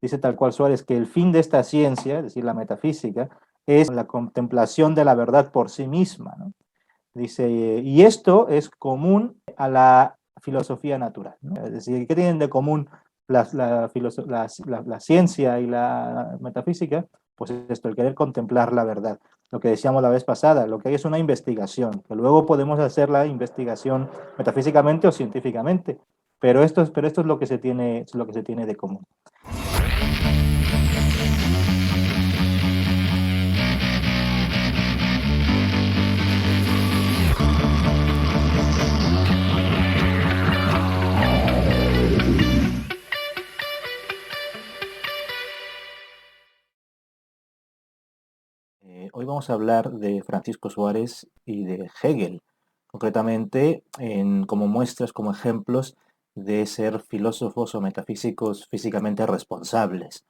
Dice tal cual Suárez que el fin de esta ciencia, es decir, la metafísica, es la contemplación de la verdad por sí misma, ¿no? Dice, y esto es común a la filosofía natural, ¿no? Es decir, ¿qué tienen de común la ciencia y la metafísica? Pues esto, el querer contemplar la verdad. Lo que decíamos la vez pasada, lo que hay es una investigación, que luego podemos hacer la investigación metafísicamente o científicamente, pero esto es lo que se tiene de común. Hoy vamos a hablar de Francisco Suárez y de Hegel, concretamente como muestras, como ejemplos de ser filósofos o metafísicos físicamente responsables.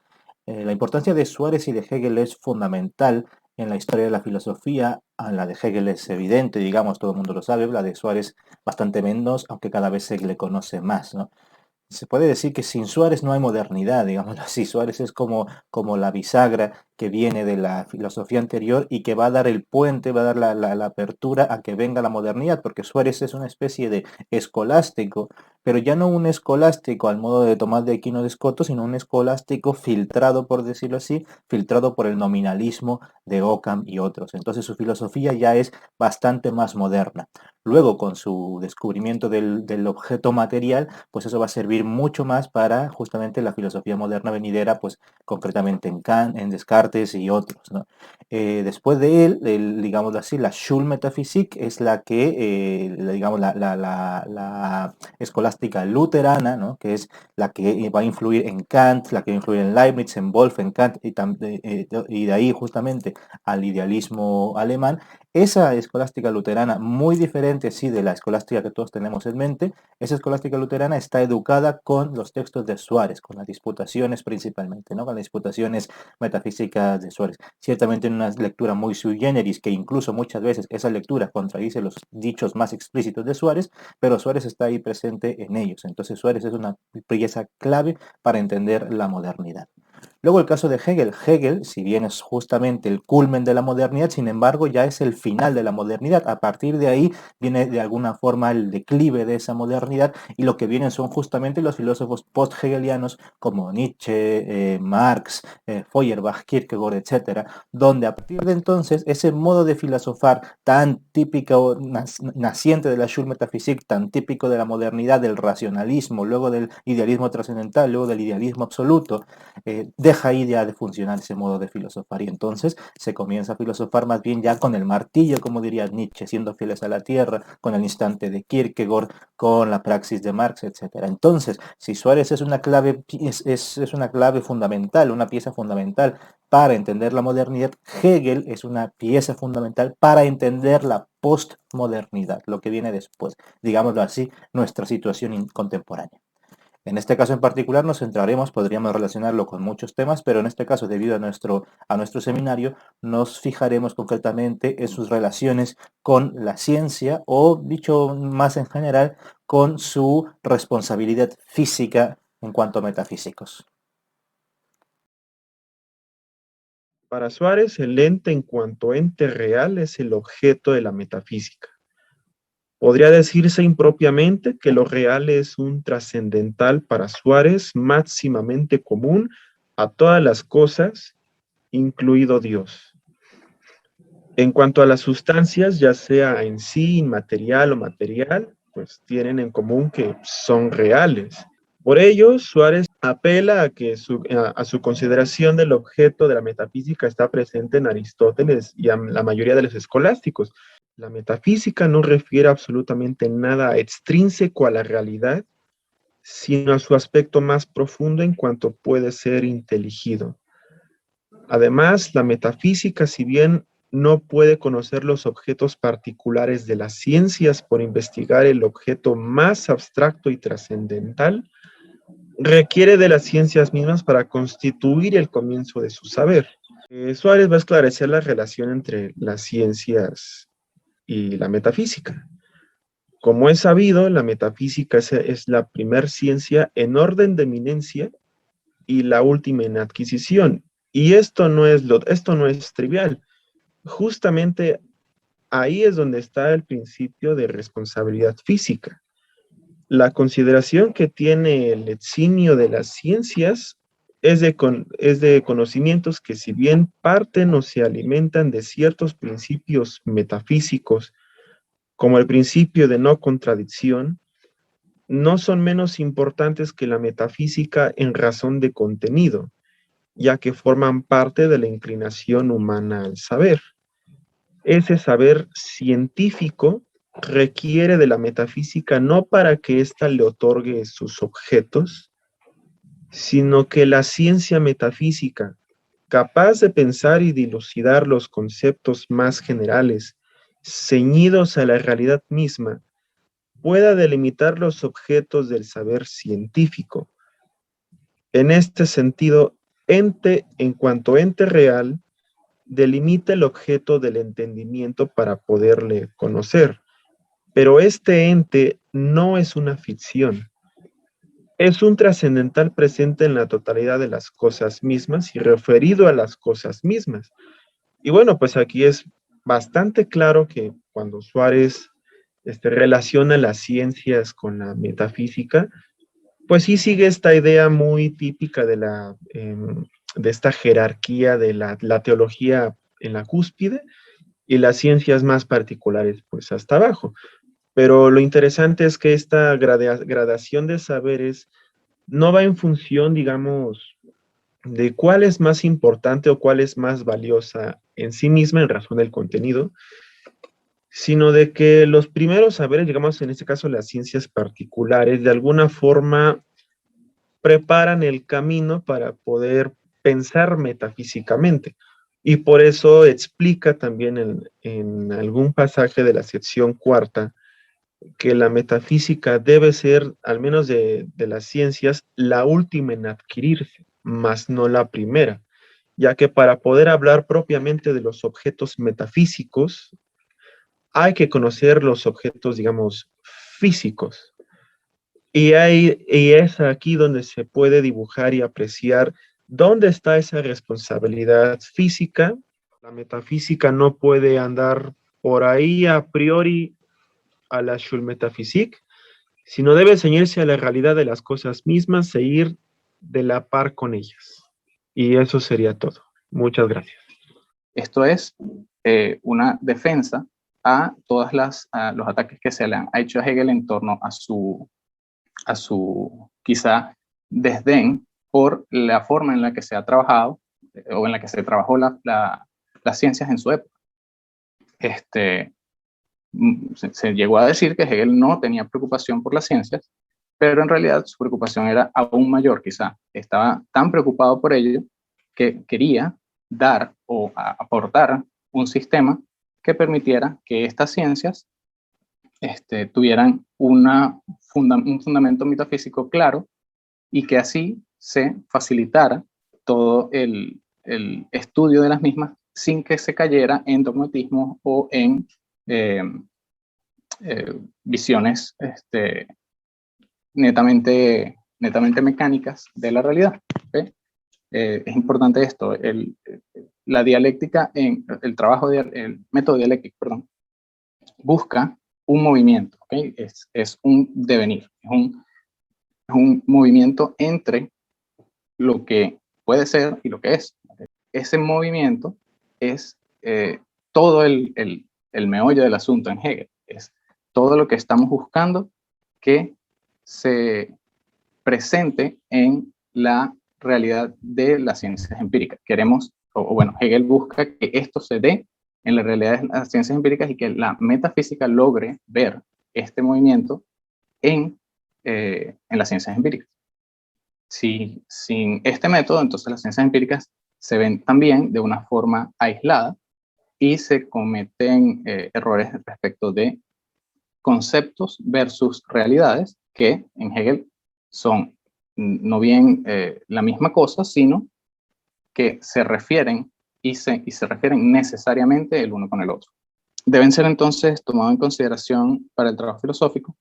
La importancia de Suárez y de Hegel es fundamental en la historia de la filosofía. La de Hegel es evidente, digamos, todo el mundo lo sabe, la de Suárez bastante menos, aunque cada vez se le conoce más, ¿no? Se puede decir que sin Suárez no hay modernidad, digámoslo así. Suárez es como la bisagra que viene de la filosofía anterior y que va a dar el puente, va a dar la apertura a que venga la modernidad, porque Suárez es una especie de escolástico, pero ya no un escolástico al modo de Tomás de Aquino de Escoto, sino un escolástico filtrado, por decirlo así, filtrado por el nominalismo de Occam y otros. Entonces su filosofía ya es bastante más moderna. Luego, con su descubrimiento del objeto material, pues eso va a servir mucho más para justamente la filosofía moderna venidera, pues concretamente en Kant, en Descartes y otros, ¿no? Después de él, digamos así, la Schulmetaphysik es la que, digamos, la escolástica luterana, ¿no? Que es la que va a influir en Kant, la que va a influir en Leibniz, en Wolff, en Kant, y de ahí justamente al idealismo alemán. Esa escolástica luterana, muy diferente, sí, de la escolástica que todos tenemos en mente, esa escolástica luterana está educada con los textos de Suárez, con las disputaciones principalmente, ¿no? Con las disputaciones metafísicas de Suárez. Ciertamente en una lectura muy sui generis, que incluso muchas veces esa lectura contradice los dichos más explícitos de Suárez, pero Suárez está ahí presente en ellos. Entonces Suárez es una pieza clave para entender la modernidad. Luego el caso de Hegel. Hegel, si bien es justamente el culmen de la modernidad, sin embargo ya es el final de la modernidad. A partir de ahí viene de alguna forma el declive de esa modernidad y lo que vienen son justamente los filósofos post-hegelianos como Nietzsche, Marx, Feuerbach, Kierkegaard, etcétera, donde a partir de entonces ese modo de filosofar tan típico, naciente de la Schulmetaphysik, tan típico de la modernidad, del racionalismo, luego del idealismo trascendental, luego del idealismo absoluto, deja ahí ya de funcionar ese modo de filosofar y entonces se comienza a filosofar más bien ya con el martillo, como diría Nietzsche, siendo fieles a la tierra, con el instante de Kierkegaard, con la praxis de Marx, etc. Entonces, si Suárez es una clave, es una clave fundamental, una pieza fundamental para entender la modernidad, Hegel es una pieza fundamental para entender la postmodernidad, lo que viene después, digámoslo así, nuestra situación contemporánea. En este caso en particular nos centraremos, podríamos relacionarlo con muchos temas, pero en este caso, debido a nuestro seminario, nos fijaremos concretamente en sus relaciones con la ciencia o, dicho más en general, con su responsabilidad física en cuanto a metafísicos. Para Suárez, el ente en cuanto ente real es el objeto de la metafísica. Podría decirse impropiamente que lo real es un trascendental para Suárez máximamente común a todas las cosas, incluido Dios. En cuanto a las sustancias, ya sea en sí inmaterial o material, pues tienen en común que son reales. Por ello, Suárez apela a que a su consideración del objeto de la metafísica está presente en Aristóteles y a la mayoría de los escolásticos. La metafísica no refiere absolutamente nada extrínseco a la realidad, sino a su aspecto más profundo en cuanto puede ser inteligido. Además, la metafísica, si bien no puede conocer los objetos particulares de las ciencias por investigar el objeto más abstracto y trascendental, requiere de las ciencias mismas para constituir el comienzo de su saber. Suárez va a esclarecer la relación entre las ciencias y la metafísica. Como es sabido, la metafísica es la primer ciencia en orden de eminencia y la última en adquisición. Y esto no es trivial. Justamente ahí es donde está el principio de responsabilidad física. La consideración que tiene el eximio de las ciencias es de conocimientos que, si bien parten o se alimentan de ciertos principios metafísicos, como el principio de no contradicción, no son menos importantes que la metafísica en razón de contenido, ya que forman parte de la inclinación humana al saber. Ese saber científico requiere de la metafísica no para que ésta le otorgue sus objetos, sino que la ciencia metafísica, capaz de pensar y dilucidar los conceptos más generales, ceñidos a la realidad misma, pueda delimitar los objetos del saber científico. En este sentido, ente, en cuanto ente real, delimita el objeto del entendimiento para poderle conocer. Pero este ente no es una ficción, es un trascendental presente en la totalidad de las cosas mismas y referido a las cosas mismas. Y bueno, pues aquí es bastante claro que cuando Suárez relaciona las ciencias con la metafísica, pues sí sigue esta idea muy típica de esta jerarquía de la teología en la cúspide y las ciencias más particulares pues hasta abajo. Pero lo interesante es que esta gradación de saberes no va en función, digamos, de cuál es más importante o cuál es más valiosa en sí misma en razón del contenido, sino de que los primeros saberes, digamos en este caso las ciencias particulares, de alguna forma preparan el camino para poder pensar metafísicamente. Y por eso explica también en algún pasaje de la sección cuarta que la metafísica debe ser, al menos de las ciencias, la última en adquirirse, mas no la primera, ya que para poder hablar propiamente de los objetos metafísicos, hay que conocer los objetos, digamos, físicos. Y es aquí donde se puede dibujar y apreciar dónde está esa responsabilidad física. La metafísica no puede andar por ahí a priori a la Schulmetaphysik, sino debe ceñirse a la realidad de las cosas mismas e ir de la par con ellas. Y eso sería todo. Muchas gracias. Esto es una defensa a los ataques que se le han hecho a Hegel en torno a su quizá desdén por la forma en la que se ha trabajado o en la que se trabajó las ciencias en su época. Se llegó a decir que Hegel no tenía preocupación por las ciencias, pero en realidad su preocupación era aún mayor, quizá. Estaba tan preocupado por ello que quería dar o aportar un sistema que permitiera que estas ciencias tuvieran un fundamento metafísico claro y que así se facilitara todo el estudio de las mismas sin que se cayera en dogmatismo o en visiones netamente mecánicas de la realidad. ¿Okay? Es importante esto, la dialéctica, el método dialéctico, perdón, busca un movimiento, ¿okay? Es un devenir, es un movimiento entre lo que puede ser y lo que es. Ese movimiento es todo el meollo del asunto en Hegel, es todo lo que estamos buscando que se presente en la realidad de las ciencias empíricas. Queremos, bueno, Hegel busca que esto se dé en la realidad de las ciencias empíricas y que la metafísica logre ver este movimiento en las ciencias empíricas. Sin este método, entonces las ciencias empíricas se ven también de una forma aislada y se cometen errores respecto de conceptos versus realidades que en Hegel son no bien la misma cosa, sino que se refieren y se refieren necesariamente el uno con el otro. Deben ser entonces tomados en consideración para el trabajo filosófico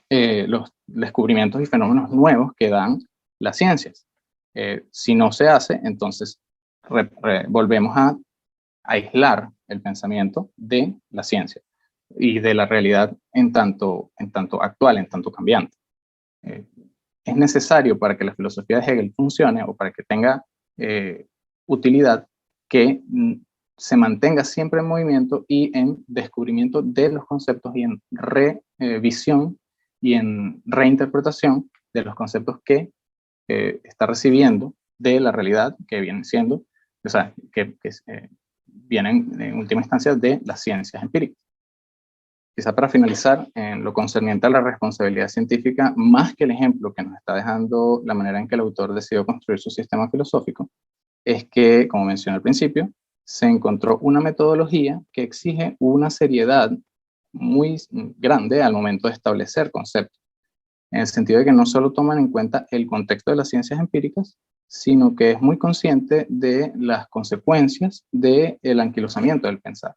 los descubrimientos y fenómenos nuevos que dan las ciencias. Si no se hace, entonces volvemos a aislar el pensamiento de la ciencia y de la realidad en tanto actual, en tanto cambiante. Es necesario para que la filosofía de Hegel funcione o para que tenga utilidad que se mantenga siempre en movimiento y en descubrimiento de los conceptos y en revisión y en reinterpretación de los conceptos que está recibiendo de la realidad que vienen siendo, o sea, que vienen en última instancia de las ciencias empíricas. Quizá para finalizar, en lo concerniente a la responsabilidad científica, más que el ejemplo que nos está dejando la manera en que el autor decidió construir su sistema filosófico, es que, como mencioné al principio, se encontró una metodología que exige una seriedad muy grande al momento de establecer conceptos, en el sentido de que no solo toman en cuenta el contexto de las ciencias empíricas, sino que es muy consciente de las consecuencias del anquilosamiento del pensar.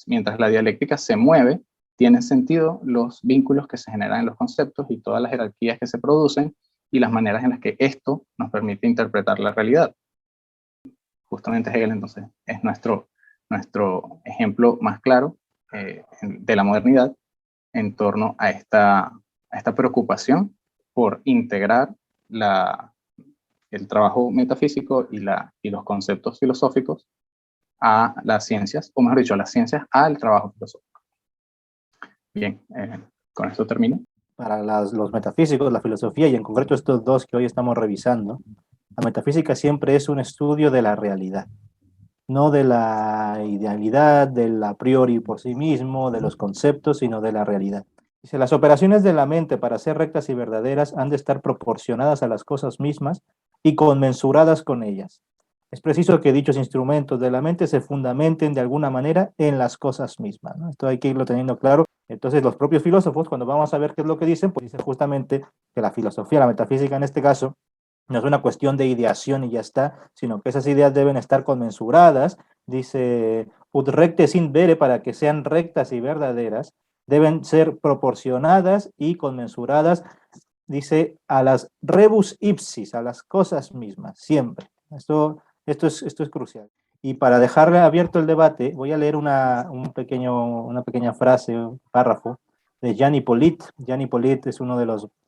Mientras la dialéctica se mueve, tienen sentido los vínculos que se generan en los conceptos y todas las jerarquías que se producen y las maneras en las que esto nos permite interpretar la realidad. Justamente Hegel, entonces, es nuestro ejemplo más claro de la modernidad en torno a esta preocupación por integrar el trabajo metafísico y los conceptos filosóficos a las ciencias, o mejor dicho, a las ciencias al trabajo filosófico. Bien, con esto termino. Para los metafísicos, la filosofía, y en concreto estos dos que hoy estamos revisando, la metafísica siempre es un estudio de la realidad, no de la idealidad, del a priori por sí mismo, de los conceptos, sino de la realidad. Dice, las operaciones de la mente para ser rectas y verdaderas han de estar proporcionadas a las cosas mismas y conmensuradas con ellas. Es preciso que dichos instrumentos de la mente se fundamenten de alguna manera en las cosas mismas, ¿no? Esto hay que irlo teniendo claro. Entonces, los propios filósofos, cuando vamos a ver qué es lo que dicen, pues dicen justamente que la filosofía, la metafísica en este caso, no es una cuestión de ideación y ya está, sino que esas ideas deben estar conmensuradas, dice, ut recte sin vere, para que sean rectas y verdaderas, deben ser proporcionadas y conmensuradas, dice, a las rebus ipsis, a las cosas mismas, siempre. Esto es crucial. Y para dejarle abierto el debate, voy a leer una pequeña frase, un párrafo, de Jean Hippolyte. Jean Hippolyte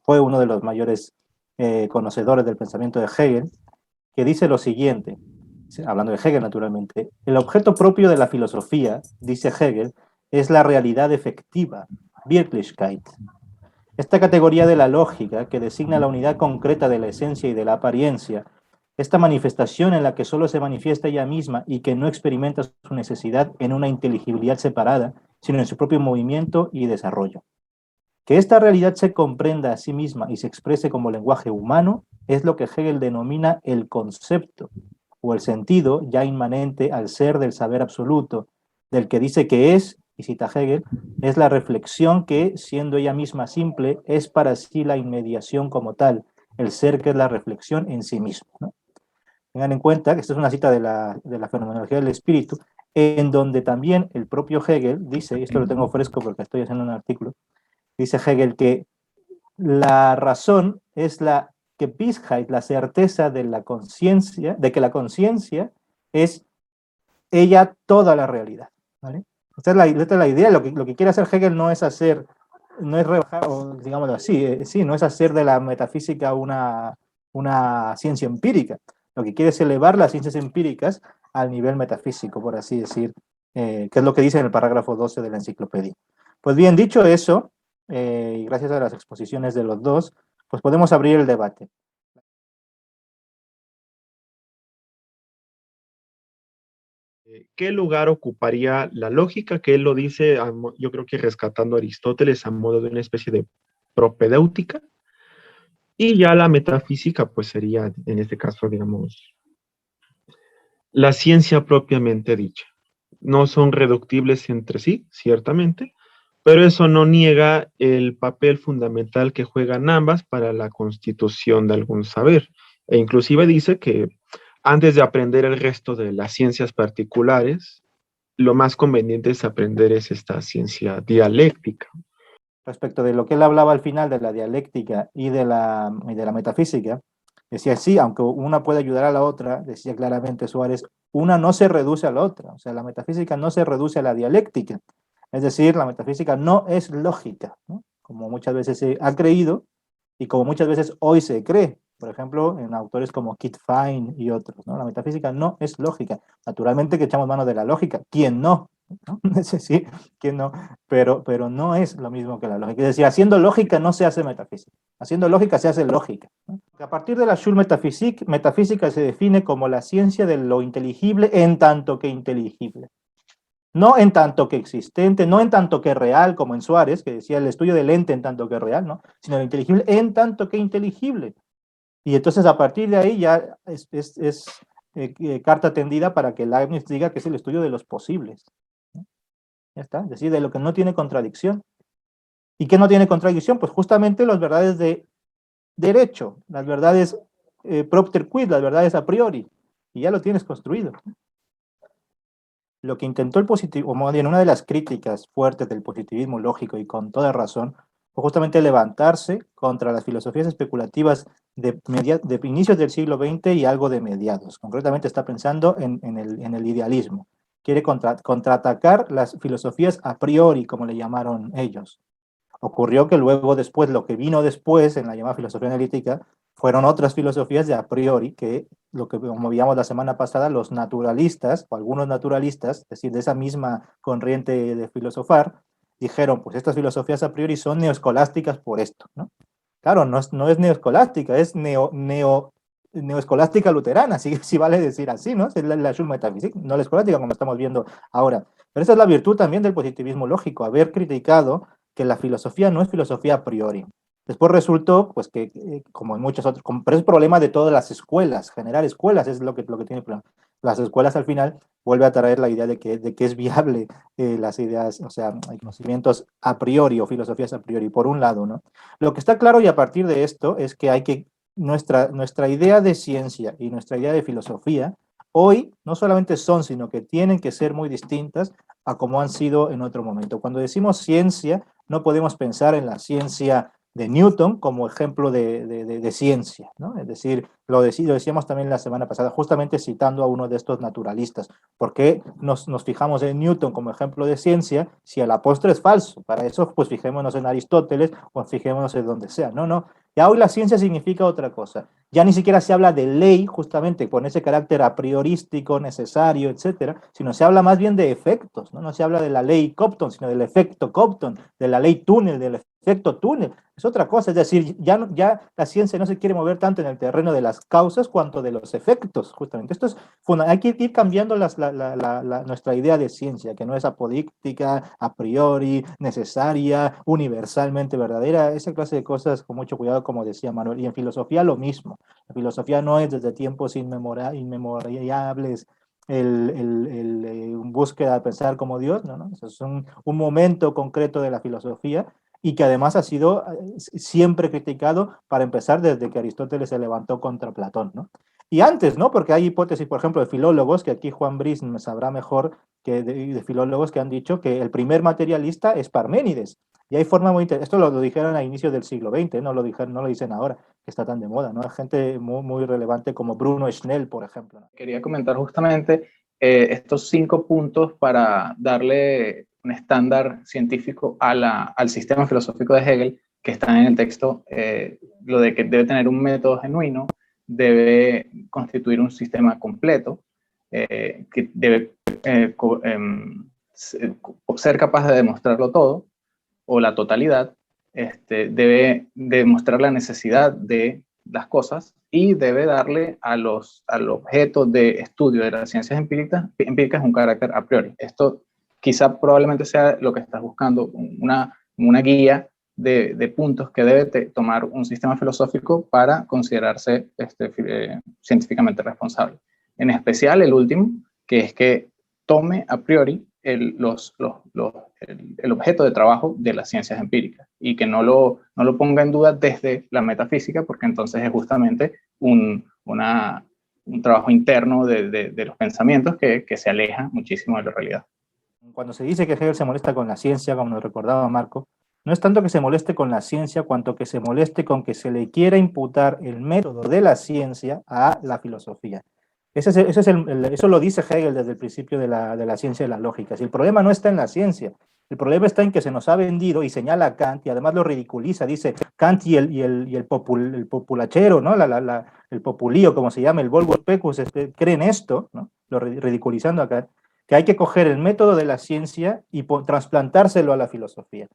fue uno de los mayores conocedores del pensamiento de Hegel, que dice lo siguiente, hablando de Hegel naturalmente: el objeto propio de la filosofía, dice Hegel, es la realidad efectiva, Wirklichkeit. Esta categoría de la lógica, que designa la unidad concreta de la esencia y de la apariencia, esta manifestación en la que solo se manifiesta ella misma y que no experimenta su necesidad en una inteligibilidad separada, sino en su propio movimiento y desarrollo. Que esta realidad se comprenda a sí misma y se exprese como lenguaje humano es lo que Hegel denomina el concepto, o el sentido ya inmanente al ser del saber absoluto, del que dice que es, y cita Hegel, es la reflexión que, siendo ella misma simple, es para sí la inmediación como tal, el ser que es la reflexión en sí mismo, ¿no? Tengan en cuenta que esta es una cita de la fenomenología del espíritu, en donde también el propio Hegel dice, y esto lo tengo fresco porque estoy haciendo un artículo, dice Hegel que la razón es la Gewissheit, la certeza de la conciencia, de que la conciencia es ella toda la realidad, ¿vale? Esta es la idea. Lo que quiere hacer Hegel no es rebajar, o digámoslo así, sí, no es hacer de la metafísica una ciencia empírica. Lo que quiere es elevar las ciencias empíricas al nivel metafísico, por así decir, que es lo que dice en el parágrafo 12 de la enciclopedia. Pues bien, dicho eso, y gracias a las exposiciones de los dos, pues podemos abrir el debate. ¿Qué lugar ocuparía la lógica? Que él lo dice, yo creo que rescatando a Aristóteles a modo de una especie de propedéutica. Y ya la metafísica, pues sería, en este caso, digamos, la ciencia propiamente dicha. No son reductibles entre sí, ciertamente, pero eso no niega el papel fundamental que juegan ambas para la constitución de algún saber. E inclusive dice que antes de aprender el resto de las ciencias particulares, lo más conveniente es aprender esta ciencia dialéctica. Respecto de lo que él hablaba al final de la dialéctica y de la metafísica, Decía, sí, aunque una puede ayudar a la otra, decía claramente Suárez, una no se reduce a la otra. O sea, la metafísica no se reduce a la dialéctica. Es decir, la metafísica no es lógica, ¿no? Como muchas veces se ha creído y como muchas veces hoy se cree. Por ejemplo, en autores como Kit Fine y otros, ¿no? La metafísica no es lógica. Naturalmente que echamos mano de la lógica. ¿Quién no? ¿No? Sí, ¿quién no? Pero no es lo mismo que la lógica. Es decir, haciendo lógica no se hace metafísica. Haciendo lógica se hace lógica, ¿no? A partir de la Schulmetaphysique, metafísica se define como la ciencia de lo inteligible en tanto que inteligible. No en tanto que existente, no en tanto que real, como en Suárez, que decía el estudio del ente en tanto que real, ¿no? Sino lo inteligible en tanto que inteligible. Y entonces a partir de ahí ya es carta tendida para que Leibniz diga que es el estudio de los posibles, ¿no? Ya está, es decir, de lo que no tiene contradicción. ¿Y qué no tiene contradicción? Pues justamente las verdades de derecho, las verdades propter quid, las verdades a priori, y ya lo tienes construido. Lo que intentó el positivismo, o más bien una de las críticas fuertes del positivismo lógico y con toda razón, fue justamente levantarse contra las filosofías especulativas de inicios del siglo XX y algo de mediados. Concretamente está pensando en el idealismo. Quiere contraatacar las filosofías a priori, como le llamaron ellos. Ocurrió que luego después, lo que vino después en la llamada filosofía analítica, fueron otras filosofías de a priori que, lo que como veíamos la semana pasada, los naturalistas, o algunos naturalistas, es decir, de esa misma corriente de filosofar, dijeron, pues estas filosofías a priori son neoescolásticas por esto, ¿no? Claro, no es neoescolástica, es neoescolástica luterana, si vale decir así, ¿no? Es la Schulmetaphysique, no la escolástica como estamos viendo ahora. Pero esa es la virtud también del positivismo lógico, haber criticado que la filosofía no es filosofía a priori. Después resultó, pues que como en muchos otros, pero es problema de todas las escuelas, generar escuelas es lo que tiene el problema. Las escuelas al final vuelve a traer la idea de que es viable las ideas, o sea, hay conocimientos a priori o filosofías a priori, por un lado, ¿no? Lo que está claro y a partir de esto es que hay que, nuestra idea de ciencia y nuestra idea de filosofía, hoy no solamente son, sino que tienen que ser muy distintas a como han sido en otro momento. Cuando decimos ciencia, no podemos pensar en la ciencia de Newton como ejemplo de ciencia, ¿no? Es decir, lo decíamos también la semana pasada, justamente citando a uno de estos naturalistas. ¿Por qué nos fijamos en Newton como ejemplo de ciencia si a la postre es falso? Para eso, pues fijémonos en Aristóteles o fijémonos en donde sea. No, no. Ya hoy la ciencia significa otra cosa. Ya ni siquiera se habla de ley, justamente con ese carácter a priorístico, necesario, etcétera, sino se habla más bien de efectos, ¿no? No se habla de la ley Compton, sino del efecto Compton, de la ley túnel, del efecto túnel. Es otra cosa, es decir, ya la ciencia no se quiere mover tanto en el terreno de las causas cuanto de los efectos, justamente. Esto es hay que ir cambiando nuestra idea de ciencia, que no es apodíctica, a priori, necesaria, universalmente verdadera, esa clase de cosas con mucho cuidado, como decía Manuel. Y en filosofía lo mismo. La filosofía no es desde tiempos inmemorables búsqueda de pensar como Dios, ¿no? ¿No? Eso es un momento concreto de la filosofía y que además ha sido siempre criticado, para empezar, desde que Aristóteles se levantó contra Platón, ¿no? Y antes, ¿no? Porque hay hipótesis, por ejemplo, de filólogos, que aquí Juan Brice me sabrá mejor, que de filólogos que han dicho que el primer materialista es Parménides. Y hay forma muy interesante, esto lo dijeron a inicios del siglo XX, no lo dicen ahora, que está tan de moda, ¿no? Hay gente muy, muy relevante como Bruno Schnell, por ejemplo, ¿no? Quería comentar justamente estos 5 puntos para darle un estándar científico al sistema filosófico de Hegel, que está en el texto, lo de que debe tener un método genuino, debe constituir un sistema completo, que debe ser capaz de demostrarlo todo, o la totalidad, debe demostrar la necesidad de las cosas y debe darle al objeto de estudio de las ciencias empíricas un carácter a priori. Esto quizá probablemente sea lo que estás buscando, una guía de puntos que debe tomar un sistema filosófico para considerarse científicamente responsable. En especial el último, que es que tome a priori el objeto de trabajo de las ciencias empíricas y que no lo ponga en duda desde la metafísica, porque entonces es justamente un trabajo interno de los pensamientos que se aleja muchísimo de la realidad. Cuando se dice que Hegel se molesta con la ciencia, como nos recordaba Marco, No es tanto que se moleste con la ciencia, cuanto que se moleste con que se le quiera imputar el método de la ciencia a la filosofía. Eso lo dice Hegel desde el principio de la ciencia de la lógica. Si el problema no está en la ciencia, el problema está en que se nos ha vendido, y señala a Kant, y además lo ridiculiza, dice Kant el populachero, ¿no? El populío, como se llama, el Volvus Pecus, creen esto, ¿no? Ridiculizando a Kant, que hay que coger el método de la ciencia y trasplantárselo a la filosofía.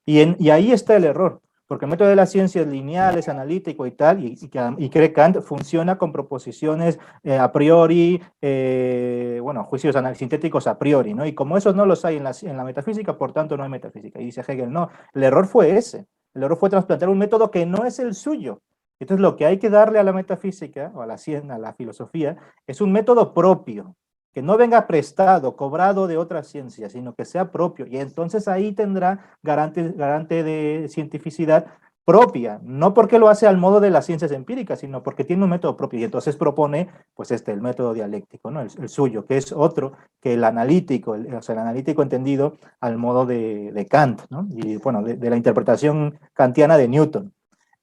Y ahí está el error, porque el método de la ciencia es lineal, es analítico y tal, y cree Kant funciona con proposiciones a priori, bueno, juicios sintéticos a priori, ¿no? Y como esos no los hay en la metafísica, por tanto no hay metafísica. Y dice Hegel, no, el error fue ese, el error fue trasplantar un método que no es el suyo. Entonces lo que hay que darle a la metafísica, o a la filosofía, es un método propio, que no venga prestado, cobrado de otra ciencia, sino que sea propio. Y entonces ahí tendrá garante de cientificidad propia, no porque lo hace al modo de las ciencias empíricas, sino porque tiene un método propio. Y entonces propone, pues el método dialéctico, ¿no? El suyo, que es otro que el analítico, o sea, el analítico entendido al modo de Kant, ¿no? Y bueno, de la interpretación kantiana de Newton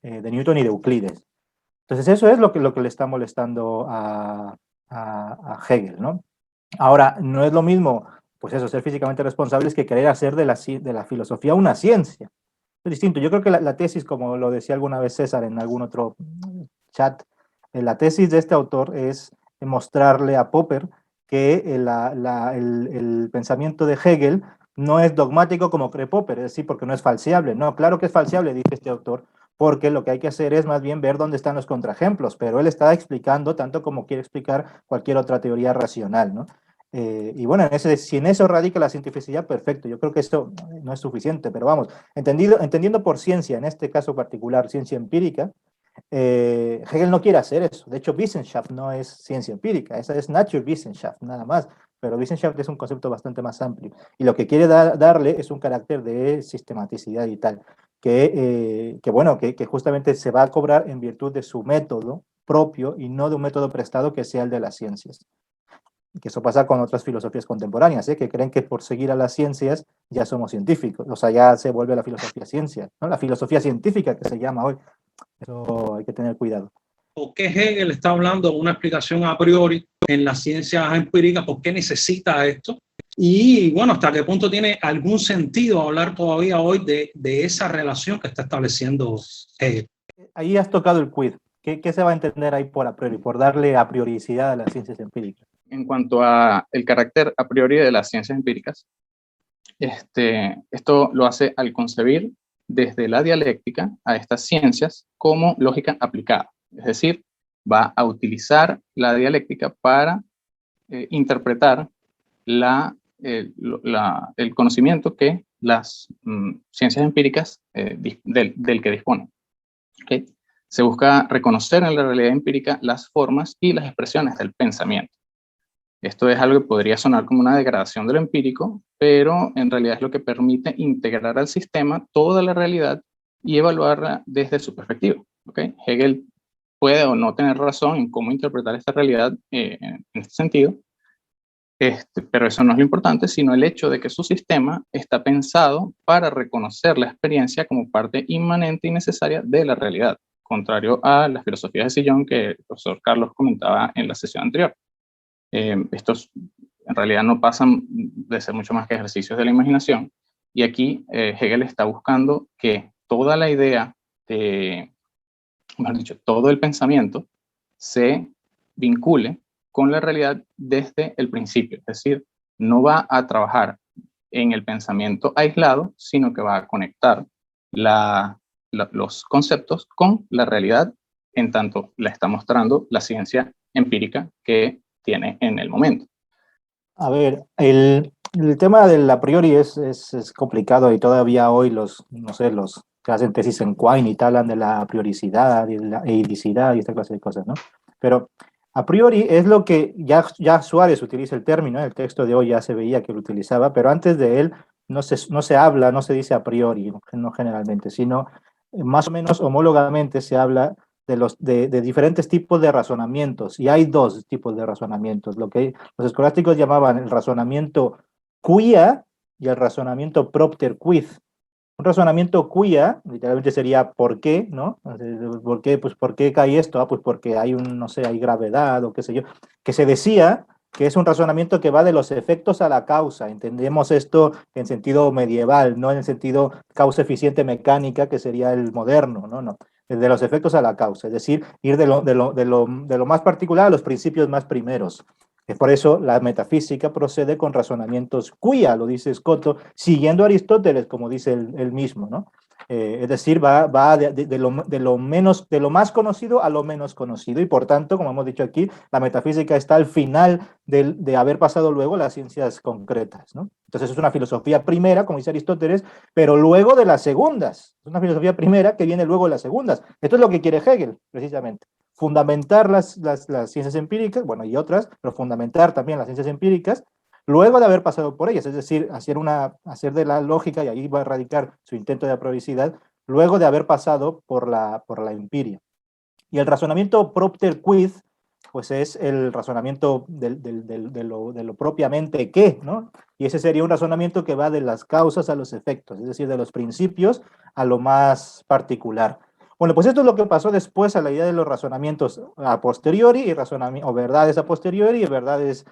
y de Euclides. Entonces eso es lo que le está molestando a Hegel, ¿no? Ahora, no es lo mismo, pues eso, ser físicamente responsables que querer hacer de la filosofía una ciencia. Es distinto. Yo creo que la tesis, como lo decía alguna vez César en algún otro chat, la tesis de este autor es mostrarle a Popper que el pensamiento de Hegel no es dogmático como cree Popper, es decir, porque no es falseable. No, claro que es falseable, dice este autor, porque lo que hay que hacer es más bien ver dónde están los contraejemplos, pero él está explicando tanto como quiere explicar cualquier otra teoría racional, ¿no? Y bueno, si en eso radica la cientificidad, perfecto. Yo creo que esto no es suficiente, pero vamos, entendiendo por ciencia, en este caso particular, ciencia empírica, Hegel no quiere hacer eso. De hecho, Wissenschaft no es ciencia empírica, esa es Naturwissenschaft, nada más. Pero Wissenschaft es un concepto bastante más amplio. Y lo que quiere darle es un carácter de sistematicidad y tal, bueno, que justamente se va a cobrar en virtud de su método propio y no de un método prestado que sea el de las ciencias. Que eso pasa con otras filosofías contemporáneas, que creen que por seguir a las ciencias ya somos científicos, o sea, ya se vuelve la filosofía ciencia, ¿no? La filosofía científica que se llama hoy. Eso hay que tener cuidado. ¿Por qué Hegel está hablando de una explicación a priori en las ciencias empíricas? ¿Por qué necesita esto? Y bueno, ¿hasta qué punto tiene algún sentido hablar todavía hoy de esa relación que está estableciendo Hegel? Ahí has tocado el quid. ¿Qué se va a entender ahí por a priori, por darle a prioricidad a las ciencias empíricas? En cuanto a el carácter a priori de las ciencias empíricas, esto lo hace al concebir desde la dialéctica a estas ciencias como lógica aplicada. Es decir, va a utilizar la dialéctica para interpretar el conocimiento que las ciencias empíricas del que disponen. ¿Okay? Se busca reconocer en la realidad empírica las formas y las expresiones del pensamiento. Esto es algo que podría sonar como una degradación de lo empírico, pero en realidad es lo que permite integrar al sistema toda la realidad y evaluarla desde su perspectiva. ¿Okay? Hegel puede o no tener razón en cómo interpretar esta realidad en este sentido, pero eso no es lo importante, sino el hecho de que su sistema está pensado para reconocer la experiencia como parte inmanente y necesaria de la realidad, contrario a las filosofías de sillón que el profesor Carlos comentaba en la sesión anterior. Estos en realidad no pasan de ser mucho más que ejercicios de la imaginación, y aquí Hegel está buscando que toda la idea mejor dicho, todo el pensamiento se vincule con la realidad desde el principio, es decir, no va a trabajar en el pensamiento aislado, sino que va a conectar los conceptos con la realidad, en tanto la está mostrando la ciencia empírica que tiene en el momento. A ver, el tema del a priori es complicado, y todavía hoy los que hacen tesis en Quine y tal hablan de la prioricidad y de la eidicidad y esta clase de cosas, ¿no? Pero a priori es lo que ya Suárez utiliza el término, el texto de hoy ya se veía que lo utilizaba, pero antes de él no se habla, no se dice a priori, no generalmente, sino más o menos homólogamente se habla de diferentes tipos de razonamientos, y hay dos tipos de razonamientos, lo que los escolásticos llamaban el razonamiento quia y el razonamiento propter quid. Un razonamiento quia, literalmente sería ¿por qué? ¿No? ¿Por qué? Pues ¿por qué cae esto? Ah, pues porque hay no sé, hay gravedad o qué sé yo. Que se decía que es un razonamiento que va de los efectos a la causa. Entendemos esto en sentido medieval, no en el sentido causa eficiente mecánica, que sería el moderno, ¿no? No. De los efectos a la causa, es decir, ir de lo más particular a los principios más primeros. Es por eso la metafísica procede con razonamientos quia, lo dice Scotto, siguiendo a Aristóteles, como dice él mismo, ¿no? Es decir, va de lo más conocido a lo menos conocido, y por tanto, como hemos dicho aquí, la metafísica está al final de haber pasado luego las ciencias concretas, ¿no? Entonces es una filosofía primera, como dice Aristóteles, pero luego de las segundas. Es una filosofía primera que viene luego de las segundas. Esto es lo que quiere Hegel, precisamente. Fundamentar las ciencias empíricas, bueno, y otras, pero fundamentar también las ciencias empíricas, luego de haber pasado por ellas, es decir, hacer de la lógica, y ahí va a radicar su intento de aprioricidad, luego de haber pasado por la empiria. Y el razonamiento propter quid, pues es el razonamiento de lo propiamente qué, ¿no? Y ese sería un razonamiento que va de las causas a los efectos, es decir, de los principios a lo más particular. Bueno, pues esto es lo que pasó después a la idea de los razonamientos a posteriori y o verdades a posteriori y verdades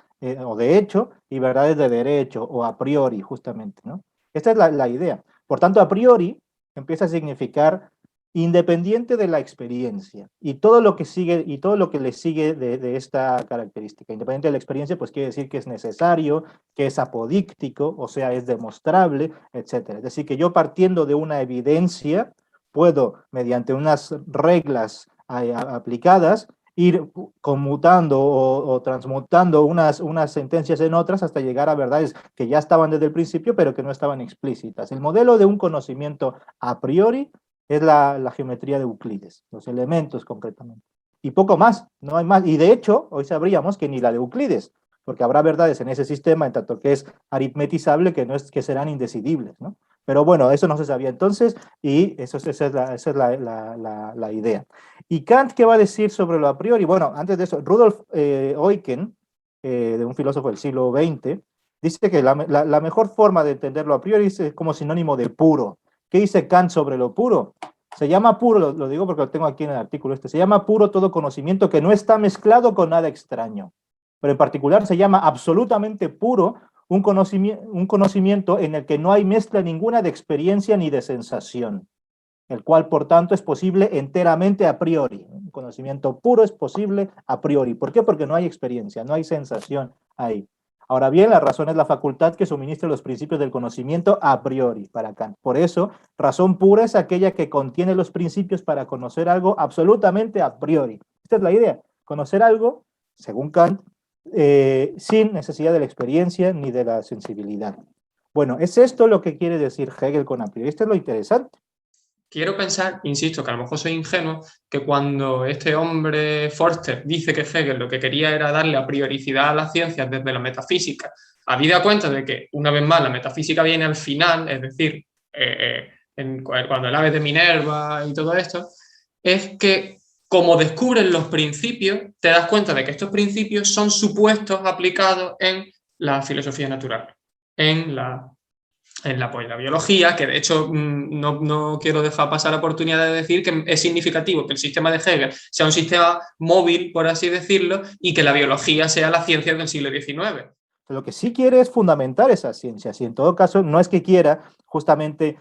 o de hecho y verdades de derecho o a priori, justamente, ¿no? Esta es la idea. Por tanto, a priori empieza a significar independiente de la experiencia y todo lo que sigue y todo lo que le sigue de esta característica. Independiente de la experiencia, pues quiere decir que es necesario, que es apodíctico, o sea, es demostrable, etcétera. Es decir, que yo partiendo de una evidencia puedo, mediante unas reglas aplicadas, ir conmutando o transmutando unas sentencias en otras hasta llegar a verdades que ya estaban desde el principio, pero que no estaban explícitas. El modelo de un conocimiento a priori es la geometría de Euclides, los elementos concretamente. Y poco más, no hay más. Y de hecho, hoy sabríamos que ni la de Euclides, porque habrá verdades en ese sistema, en tanto que es aritmetizable, que serán indecidibles, ¿no? Pero bueno, eso no se sabía entonces, y esa es la idea. ¿Y Kant qué va a decir sobre lo a priori? Bueno, antes de eso, Rudolf Eucken, de un filósofo del siglo XX, dice que la mejor forma de entenderlo a priori es como sinónimo de puro. ¿Qué dice Kant sobre lo puro? Se llama puro, lo digo porque lo tengo aquí en el artículo se llama puro todo conocimiento que no está mezclado con nada extraño. Pero en particular se llama absolutamente puro un conocimiento en el que no hay mezcla ninguna de experiencia ni de sensación, el cual por tanto es posible enteramente a priori. Un conocimiento puro es posible a priori. ¿Por qué? Porque no hay experiencia, no hay sensación ahí. Ahora bien, la razón es la facultad que suministra los principios del conocimiento a priori para Kant. Por eso, razón pura es aquella que contiene los principios para conocer algo absolutamente a priori. Esta es la idea, conocer algo, según Kant, sin necesidad de la experiencia ni de la sensibilidad. Bueno, es esto lo que quiere decir Hegel con a priori. Esto es lo interesante. Quiero pensar, insisto, que a lo mejor soy ingenuo, que cuando este hombre Forster dice que Hegel lo que quería era darle a prioricidad a las ciencias desde la metafísica, habida cuenta de que, una vez más, la metafísica viene al final, es decir, cuando el ave de Minerva y todo esto, es que como descubren los principios, te das cuenta de que estos principios son supuestos aplicados en la filosofía natural, en la biología, que de hecho no quiero dejar pasar la oportunidad de decir que es significativo que el sistema de Hegel sea un sistema móvil, por así decirlo, y que la biología sea la ciencia del siglo XIX. Lo que sí quiere es fundamentar esas ciencias, y en todo caso no es que quiera justamente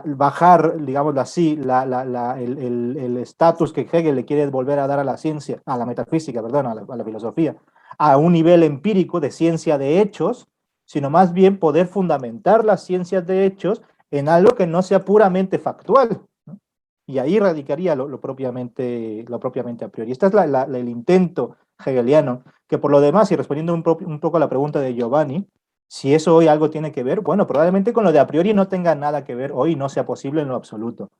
bajar, digámoslo así, el estatus que Hegel le quiere volver a dar a la ciencia, a la metafísica, perdón, a la filosofía, a un nivel empírico de ciencia de hechos, sino más bien poder fundamentar las ciencias de hechos en algo que no sea puramente factual, ¿no? Y ahí radicaría lo propiamente a priori. Este es el intento hegeliano, que por lo demás, y respondiendo un poco a la pregunta de Giovanni, si eso hoy algo tiene que ver, bueno, probablemente con lo de a priori no tenga nada que ver hoy, no sea posible en lo absoluto.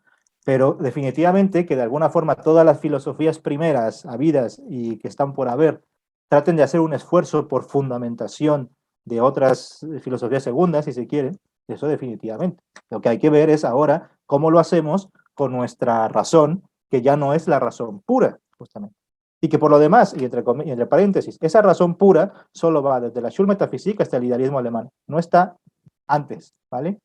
Pero definitivamente que de alguna forma todas las filosofías primeras habidas y que están por haber traten de hacer un esfuerzo por fundamentación de otras filosofías segundas, si se quiere, eso definitivamente. Lo que hay que ver es ahora cómo lo hacemos con nuestra razón, que ya no es la razón pura, justamente. Y que por lo demás, y entre paréntesis, esa razón pura solo va desde la Schulmetaphysique hasta el idealismo alemán. No está antes, ¿vale?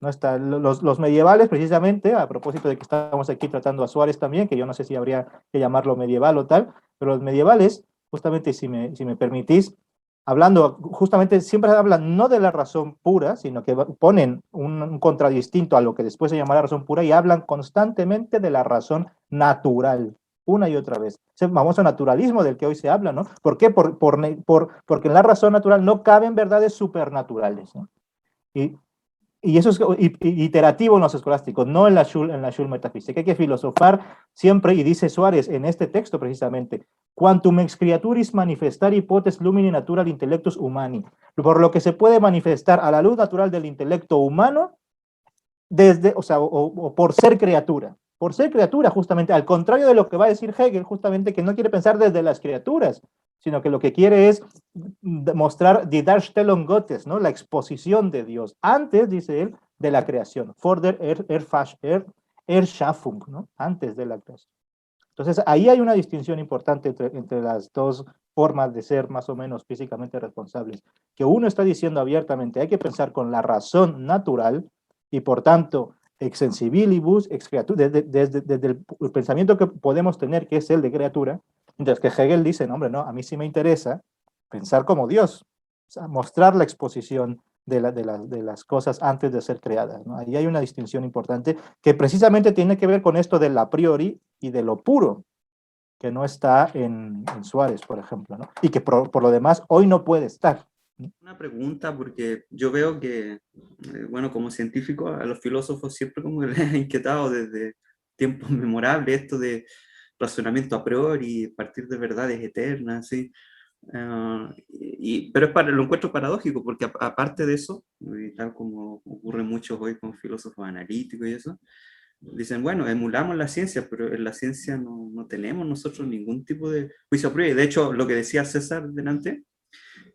No está, los medievales, precisamente, a propósito de que estamos aquí tratando a Suárez también, que yo no sé si habría que llamarlo medieval o tal, pero los medievales, justamente, si me permitís, hablando, justamente siempre hablan no de la razón pura, sino que ponen un contradistinto a lo que después se llamará razón pura y hablan constantemente de la razón natural, una y otra vez. Ese famoso naturalismo del que hoy se habla, ¿no? ¿Por qué? Porque en la razón natural no caben verdades supernaturales, ¿no? Y eso es iterativo en los escolásticos, no en la Schul metafísica. Hay que filosofar siempre, y dice Suárez en este texto precisamente, quantum ex creaturis manifestari potes lumini natural intellectus humani, por lo que se puede manifestar a la luz natural del intelecto humano, desde, o sea, o por ser criatura, justamente, al contrario de lo que va a decir Hegel, justamente, que no quiere pensar desde las criaturas, sino que lo que quiere es mostrar die Darstellung Gottes, ¿no? La exposición de Dios, antes, dice él, de la creación, vor der Erschaffung, ¿no? Antes de la creación. Entonces, ahí hay una distinción importante entre las dos formas de ser más o menos físicamente responsables, que uno está diciendo abiertamente, hay que pensar con la razón natural, y por tanto, ex sensibilibus, ex creatura, desde el pensamiento que podemos tener, que es el de criatura, mientras que Hegel dice, no, hombre, no, a mí sí me interesa pensar como Dios, o sea, mostrar la exposición de las cosas antes de ser creadas, ¿no? Ahí hay una distinción importante que precisamente tiene que ver con esto del a priori y de lo puro, que no está en Suárez, por ejemplo, ¿no? Y que por lo demás hoy no puede estar. Una pregunta, porque yo veo que, bueno, como científico, a los filósofos siempre como que les ha inquietado desde tiempos memorables esto de razonamiento a priori, partir de verdades eternas, ¿sí? Pero lo encuentro paradójico, porque aparte de eso, y tal como ocurre mucho hoy con filósofos analíticos y eso, dicen, bueno, emulamos la ciencia, pero en la ciencia no tenemos nosotros ningún tipo de juicio a priori. De hecho, lo que decía César delante,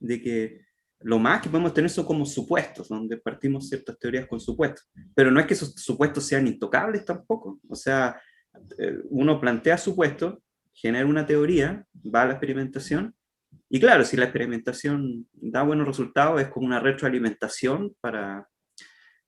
de que lo más que podemos tener son como supuestos, donde partimos ciertas teorías con supuestos, pero no es que esos supuestos sean intocables tampoco. O sea, uno plantea supuestos, genera una teoría, va a la experimentación, y claro, si la experimentación da buenos resultados, es como una retroalimentación para,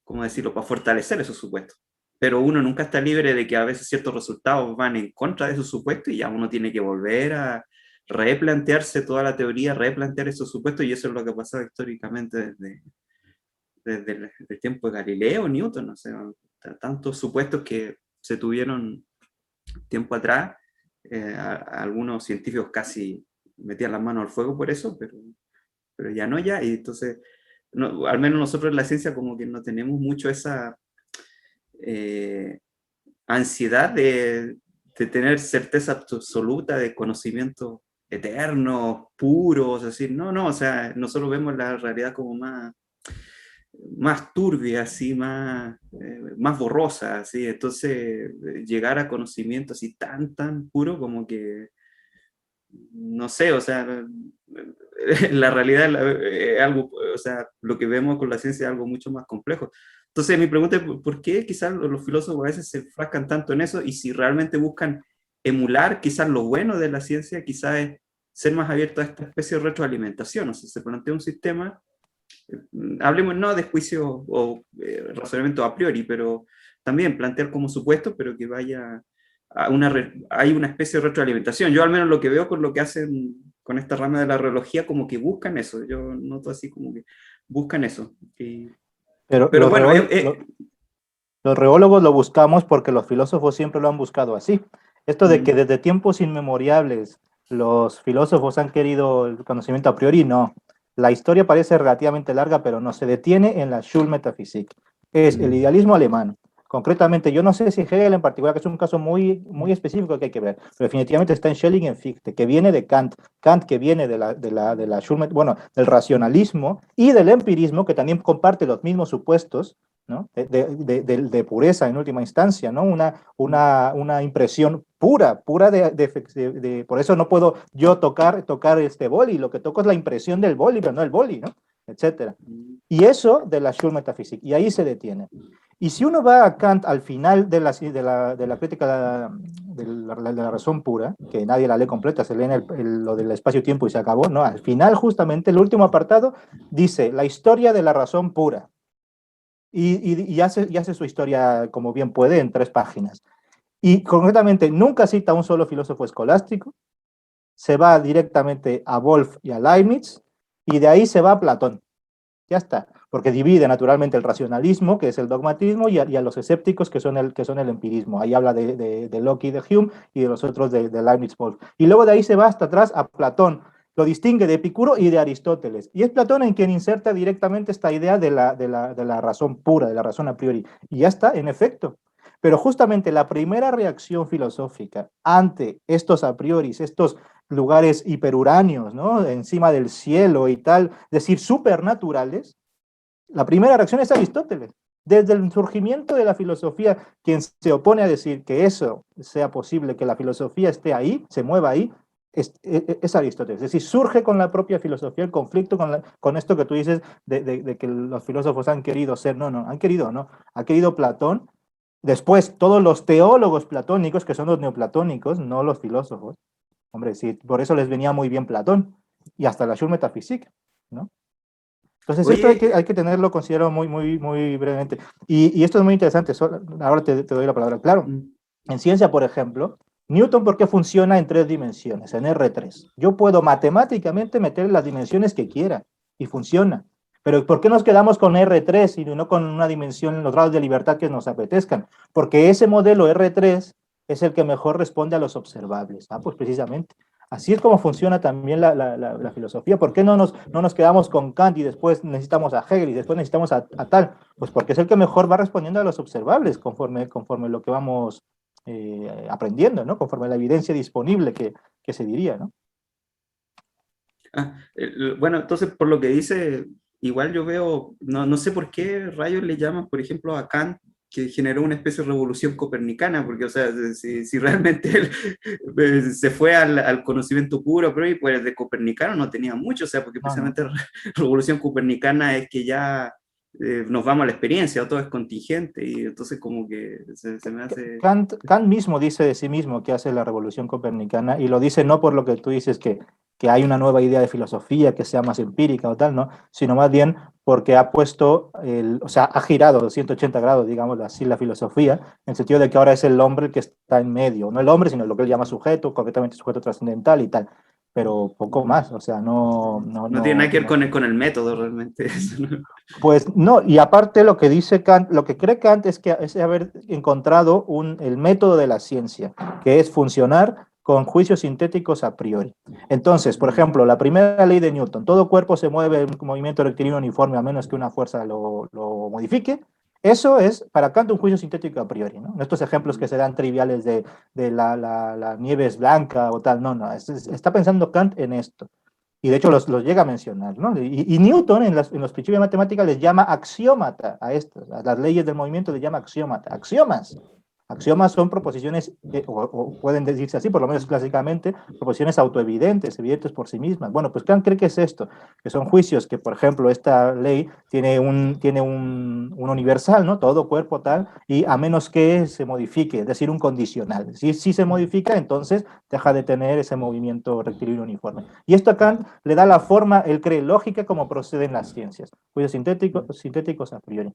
¿cómo decirlo?, para fortalecer esos supuestos. Pero uno nunca está libre de que a veces ciertos resultados van en contra de esos supuestos y ya uno tiene que volver a replantearse toda la teoría, replantear esos supuestos, y eso es lo que ha pasado históricamente desde el tiempo de Galileo, Newton, o sea, tantos supuestos que se tuvieron tiempo atrás, algunos científicos casi metían las manos al fuego por eso, pero ya no, ya, y entonces, no, al menos nosotros en la ciencia como que no tenemos mucho esa ansiedad de tener certeza absoluta de conocimiento eternos, puros, es decir, no, o sea, nosotros vemos la realidad como más turbia, así, más borrosa, así, entonces llegar a conocimiento así tan puro como que, no sé, o sea, la realidad es algo, o sea, lo que vemos con la ciencia es algo mucho más complejo. Entonces mi pregunta es, ¿por qué quizás los filósofos a veces se enfrascan tanto en eso? Y si realmente buscan emular quizás lo bueno de la ciencia, quizás es ser más abierto a esta especie de retroalimentación. O sea, se plantea un sistema, hablemos no de juicio o razonamiento a priori, pero también plantear como supuesto, pero que vaya a hay una especie de retroalimentación. Yo al menos lo que veo con lo que hacen con esta rama de la reología, como que buscan eso. Yo noto así como que buscan eso. Pero bueno, los reólogos lo buscamos porque los filósofos siempre lo han buscado así. Esto de que desde tiempos inmemoriales los filósofos han querido el conocimiento a priori, no. La historia parece relativamente larga, pero no se detiene en la Schulmetaphysik. Es el idealismo alemán. Concretamente, yo no sé si Hegel en particular, que es un caso muy específico que hay que ver, pero definitivamente está en Schelling y en Fichte, que viene de Kant, que viene de la bueno, del racionalismo y del empirismo, que también comparte los mismos supuestos, ¿no? de pureza en última instancia, ¿no? Una impresión pura por eso no puedo yo tocar este boli, lo que toco es la impresión del boli, pero no el boli, ¿no? Etcétera. Y eso de la Schulmetaphysik, y ahí se detiene. Y si uno va a Kant al final de la crítica de la razón pura, que nadie la lee completa, se lee lo del espacio-tiempo y se acabó, no, al final justamente el último apartado dice la historia de la razón pura. y hace su historia como bien puede en 3 páginas. Y concretamente nunca cita a un solo filósofo escolástico, se va directamente a Wolff y a Leibniz, y de ahí se va a Platón. Ya está, porque divide naturalmente el racionalismo, que es el dogmatismo, y a los escépticos, que son el empirismo. Ahí habla de Locke y de Hume, y de los otros de Leibniz, Wolff. Y luego de ahí se va hasta atrás a Platón. Lo distingue de Epicuro y de Aristóteles. Y es Platón en quien inserta directamente esta idea de la razón pura, de la razón a priori. Y ya está, en efecto. Pero justamente la primera reacción filosófica ante estos a priori, estos lugares hiperuráneos, ¿no? Encima del cielo y tal, es decir, supernaturales, la primera reacción es Aristóteles. Desde el surgimiento de la filosofía, quien se opone a decir que eso sea posible, que la filosofía esté ahí, se mueva ahí, es Aristóteles. Es decir, surge con la propia filosofía el conflicto con esto que tú dices de que los filósofos han querido ser, no, han querido, no, ha querido Platón. Después, todos los teólogos platónicos, que son los neoplatónicos, no los filósofos, hombre, sí, por eso les venía muy bien Platón, y hasta la Schulmetaphysique, ¿no? Entonces, esto Oye, hay que tenerlo considerado muy brevemente. Y esto es muy interesante, ahora te doy la palabra. Claro, en ciencia, por ejemplo, Newton, ¿por qué funciona en 3 dimensiones, en R3? Yo puedo matemáticamente meter las dimensiones que quiera, y funciona. Pero ¿por qué nos quedamos con R3 y no con una dimensión, los grados de libertad que nos apetezcan? Porque ese modelo R3 es el que mejor responde a los observables. Pues precisamente. Así es como funciona también la filosofía. ¿Por qué no nos quedamos con Kant y después necesitamos a Hegel y después necesitamos a tal? Pues porque es el que mejor va respondiendo a los observables conforme lo que vamos aprendiendo, ¿no? Conforme la evidencia disponible que se diría, ¿no? Bueno, entonces por lo que dice, igual yo veo, no sé por qué rayos le llaman, por ejemplo, a Kant, que generó una especie de revolución copernicana, porque, o sea, si realmente él se fue al conocimiento puro, pero y pues de copernicano no tenía mucho, o sea, porque precisamente la revolución copernicana es que ya nos vamos a la experiencia, o todo es contingente, y entonces como que se me hace... Kant mismo dice de sí mismo que hace la revolución copernicana, y lo dice no por lo que tú dices que hay una nueva idea de filosofía que sea más empírica o tal, ¿no? Sino más bien porque ha puesto, o sea, ha girado 180 grados, digamos así, la filosofía, en el sentido de que ahora es el hombre el que está en medio, no el hombre, sino lo que él llama sujeto, concretamente sujeto trascendental y tal, pero poco más, o sea, No tiene nada que ver con el método realmente. Pues no, y aparte lo que dice Kant, lo que cree Kant es que es haber encontrado el método de la ciencia, que es funcionar con juicios sintéticos a priori. Entonces, por ejemplo, la primera ley de Newton, todo cuerpo se mueve en un movimiento rectilíneo uniforme a menos que una fuerza lo modifique. Eso es para Kant un juicio sintético a priori, ¿no? Estos ejemplos que se dan triviales de la nieve es blanca o tal, no, está pensando Kant en esto. Y de hecho los llega a mencionar, ¿no? Y Newton en los principios de matemática les llama axiómata a estas, a las leyes del movimiento les llama axiómata, axiomas. Axiomas son proposiciones, o pueden decirse así, por lo menos clásicamente, proposiciones autoevidentes, evidentes por sí mismas. Bueno, pues Kant cree que es esto, que son juicios que, por ejemplo, esta ley tiene un universal, ¿no? Todo cuerpo tal, y a menos que se modifique, es decir, un condicional. Si se modifica, entonces deja de tener ese movimiento rectilíneo uniforme. Y esto a Kant le da la forma, él cree, lógica como proceden las ciencias, juicios sintéticos a priori.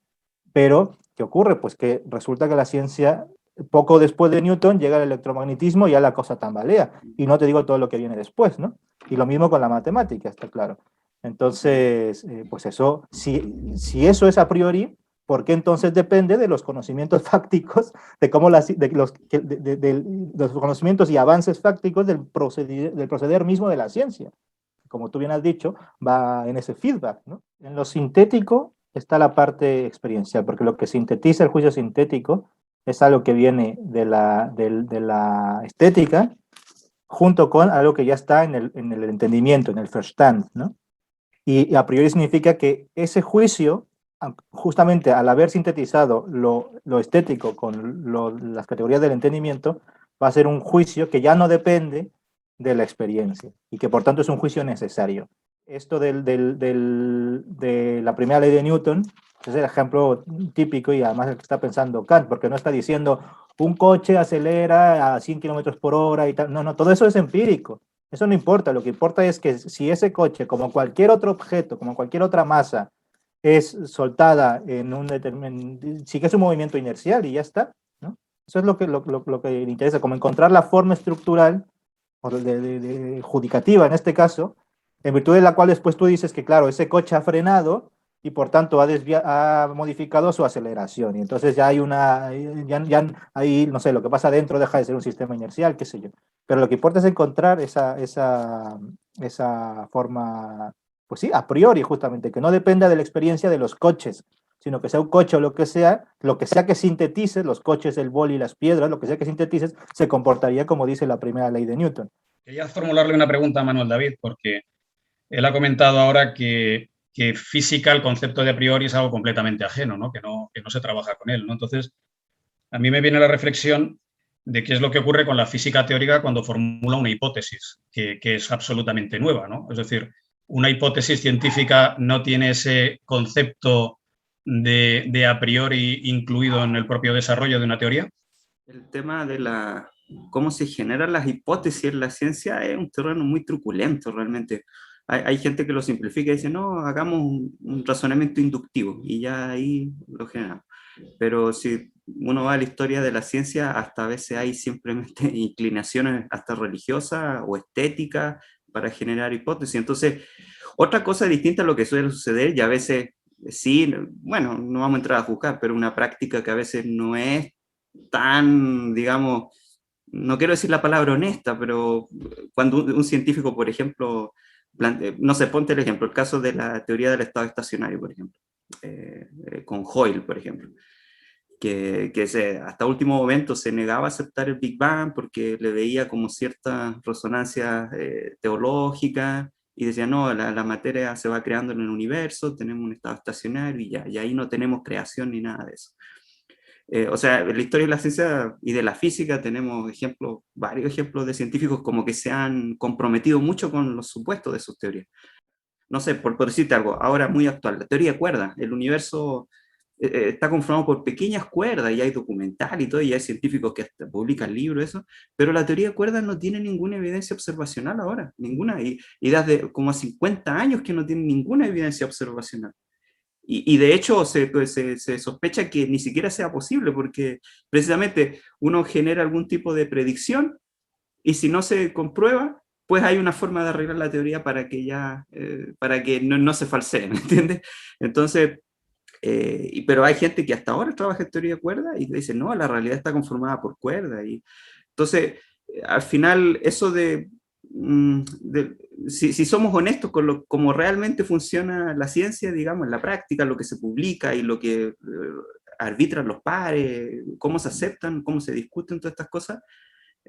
Pero, ¿qué ocurre? Pues que resulta que la ciencia, poco después de Newton, llega el electromagnetismo y ya la cosa tambalea. Y no te digo todo lo que viene después, ¿no? Y lo mismo con la matemática, está claro. Entonces, pues eso, si eso es a priori, ¿por qué entonces depende de los conocimientos fácticos, de cómo los conocimientos y avances fácticos del proceder mismo de la ciencia? Como tú bien has dicho, va en ese feedback, ¿no? En lo sintético está la parte experiencial, porque lo que sintetiza el juicio sintético es algo que viene de la estética, junto con algo que ya está en el entendimiento, en el Verstand, ¿no? Y a priori significa que ese juicio, justamente al haber sintetizado lo estético con las categorías del entendimiento, va a ser un juicio que ya no depende de la experiencia y que por tanto es un juicio necesario. Esto de la primera ley de Newton es el ejemplo típico y además el que está pensando Kant, porque no está diciendo un coche acelera a 100 kilómetros por hora y tal. No, todo eso es empírico. Eso no importa, lo que importa es que si ese coche, como cualquier otro objeto, como cualquier otra masa, es soltada en un sí que es un movimiento inercial y ya está, ¿no? Eso es lo que le interesa, como encontrar la forma estructural, o judicativa en este caso, en virtud de la cual después tú dices que, claro, ese coche ha frenado y por tanto ha modificado su aceleración. Y entonces ya hay ahí, no sé, lo que pasa dentro deja de ser un sistema inercial, qué sé yo. Pero lo que importa es encontrar esa forma, pues sí, a priori justamente, que no dependa de la experiencia de los coches, sino que sea un coche o lo que sea que sintetices, los coches, el boli, las piedras, lo que sea que sintetices, se comportaría como dice la primera ley de Newton. Quería formularle una pregunta a Manuel David, porque él ha comentado ahora que física, el concepto de a priori es algo completamente ajeno, ¿no? Que no se trabaja con él, ¿no? Entonces, a mí me viene la reflexión de qué es lo que ocurre con la física teórica cuando formula una hipótesis, que es absolutamente nueva, ¿no? Es decir, una hipótesis científica no tiene ese concepto de a priori incluido en el propio desarrollo de una teoría. El tema de cómo se generan las hipótesis en la ciencia es un terreno muy truculento realmente. Hay gente que lo simplifica y dice, no, hagamos un razonamiento inductivo y ya ahí lo generamos. Pero si uno va a la historia de la ciencia, hasta a veces hay simplemente inclinaciones hasta religiosas o estéticas para generar hipótesis. Entonces, otra cosa distinta a lo que suele suceder, y a veces sí, bueno, no vamos a entrar a juzgar, pero una práctica que a veces no es tan, digamos, no quiero decir la palabra honesta, pero cuando un científico, por ejemplo, no sé, ponte el ejemplo, el caso de la teoría del estado estacionario, por ejemplo, con Hoyle, por ejemplo, que hasta último momento se negaba a aceptar el Big Bang porque le veía como ciertas resonancias teológicas y decía, no, la materia se va creando en el universo, tenemos un estado estacionario y ya, y ahí no tenemos creación ni nada de eso. O sea, en la historia de la ciencia y de la física tenemos varios ejemplos de científicos como que se han comprometido mucho con los supuestos de sus teorías. No sé, por decirte algo, ahora muy actual, la teoría de cuerdas, el universo está conformado por pequeñas cuerdas y hay documental y todo, y hay científicos que hasta publican libros, eso, pero la teoría de cuerdas no tiene ninguna evidencia observacional ahora, ninguna, y desde como 50 años que no tiene ninguna evidencia observacional. Y de hecho se sospecha que ni siquiera sea posible, porque precisamente uno genera algún tipo de predicción y si no se comprueba, pues hay una forma de arreglar la teoría para que para que no se falsee, ¿me entiendes? Entonces, pero hay gente que hasta ahora trabaja en teoría de cuerdas y dice, no, la realidad está conformada por cuerdas. Y entonces, al final, eso si somos honestos con cómo realmente funciona la ciencia, digamos, en la práctica, lo que se publica y lo que arbitran los pares, cómo se aceptan, cómo se discuten todas estas cosas,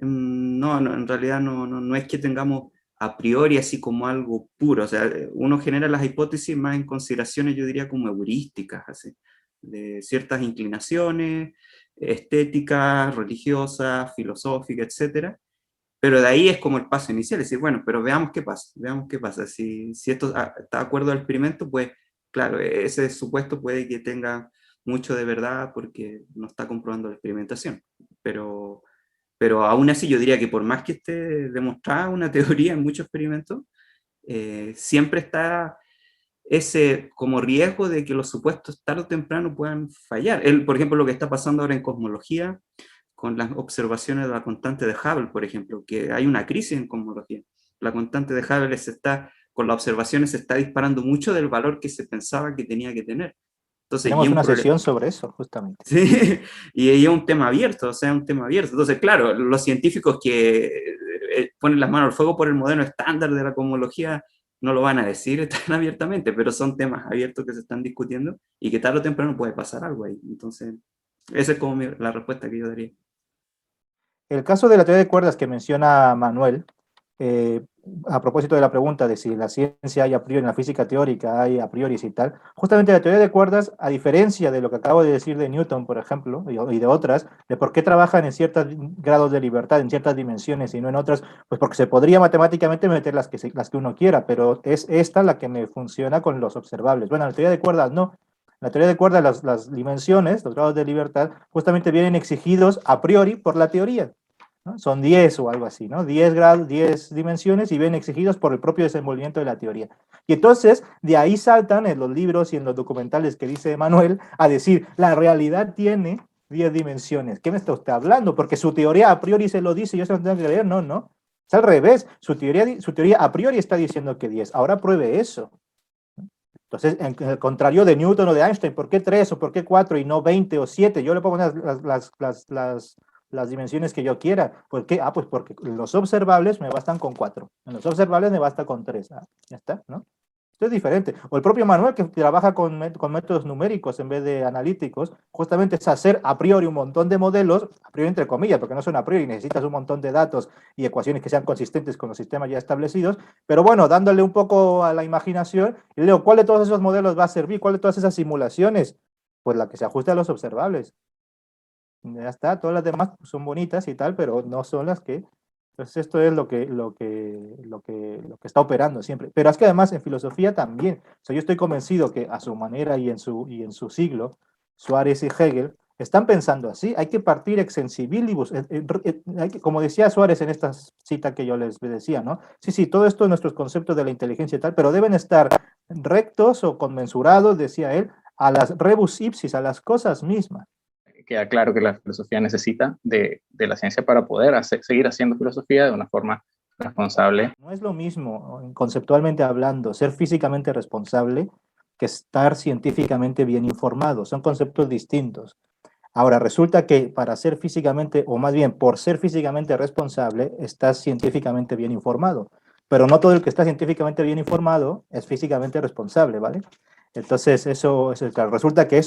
no, en realidad no es que tengamos a priori así como algo puro, o sea, uno genera las hipótesis más en consideraciones, yo diría, como heurísticas, así, de ciertas inclinaciones estéticas, religiosas, filosóficas, etcétera. Pero de ahí es como el paso inicial, es decir, bueno, pero veamos qué pasa. Si esto está de acuerdo al experimento, pues claro, ese supuesto puede que tenga mucho de verdad porque no está comprobando la experimentación. Pero aún así yo diría que por más que esté demostrada una teoría en muchos experimentos, siempre está ese como riesgo de que los supuestos tarde o temprano puedan fallar. Por ejemplo, lo que está pasando ahora en cosmología, con las observaciones de la constante de Hubble, por ejemplo, que hay una crisis en cosmología. La constante de Hubble con las observaciones se está disparando mucho del valor que se pensaba que tenía que tener. Entonces, tenemos una sesión sobre eso, justamente. Sí, y es un tema abierto, o sea, un tema abierto. Entonces, claro, los científicos que ponen las manos al fuego por el modelo estándar de la cosmología no lo van a decir tan abiertamente, pero son temas abiertos que se están discutiendo y que tarde o temprano puede pasar algo ahí. Entonces, esa es como la respuesta que yo daría. El caso de la teoría de cuerdas que menciona Manuel, a propósito de la pregunta de si la ciencia hay a priori, en la física teórica hay a priori y tal, justamente la teoría de cuerdas, a diferencia de lo que acabo de decir de Newton, por ejemplo, y de otras, de por qué trabajan en ciertos grados de libertad, en ciertas dimensiones y no en otras, pues porque se podría matemáticamente meter las que uno quiera, pero es esta la que me funciona con los observables. Bueno, la teoría de cuerdas no. La teoría de cuerdas, las dimensiones, los grados de libertad, justamente vienen exigidos a priori por la teoría. ¿no? Son 10 o algo así, ¿no? 10 grados, 10 dimensiones y ven exigidos por el propio desenvolvimiento de la teoría. Y entonces, de ahí saltan en los libros y en los documentales que dice Manuel a decir, la realidad tiene 10 dimensiones. ¿Qué me está usted hablando? Porque su teoría a priori se lo dice y yo se lo tengo que leer. No, no. Es al revés. Su teoría a priori está diciendo que 10. Ahora pruebe eso. Entonces, en el contrario de Newton o de Einstein, ¿por qué 3 o por qué 4 y no 20 o 7? Yo le pongo las dimensiones que yo quiera. ¿Por qué? Pues porque los observables me bastan con 4. En los observables me basta con 3. Ya está, ¿no? Esto es diferente. O el propio Manuel, que trabaja con métodos numéricos en vez de analíticos, justamente es hacer a priori un montón de modelos, a priori entre comillas, porque no son a priori, necesitas un montón de datos y ecuaciones que sean consistentes con los sistemas ya establecidos, pero bueno, dándole un poco a la imaginación, y leo, ¿cuál de todos esos modelos va a servir? ¿Cuál de todas esas simulaciones? Pues la que se ajuste a los observables. Ya está, todas las demás son bonitas y tal, pero no son las que... Entonces esto es lo que está operando siempre. Pero es que además en filosofía también. O sea, yo estoy convencido que a su manera y en su siglo, Suárez y Hegel están pensando así. Hay que partir ex sensibilibus. Como decía Suárez en esta cita que yo les decía, ¿no? Sí, todo esto es nuestros conceptos de la inteligencia y tal, pero deben estar rectos o conmensurados, decía él, a las rebus ipsis, a las cosas mismas. Queda claro que la filosofía necesita de la ciencia para poder seguir haciendo filosofía de una forma responsable. No es lo mismo, conceptualmente hablando, ser físicamente responsable que estar científicamente bien informado. Son conceptos distintos. Ahora, resulta que para ser físicamente, o más bien por ser físicamente responsable, estás científicamente bien informado. Pero no todo el que está científicamente bien informado es físicamente responsable, ¿vale? Entonces, claro, resulta que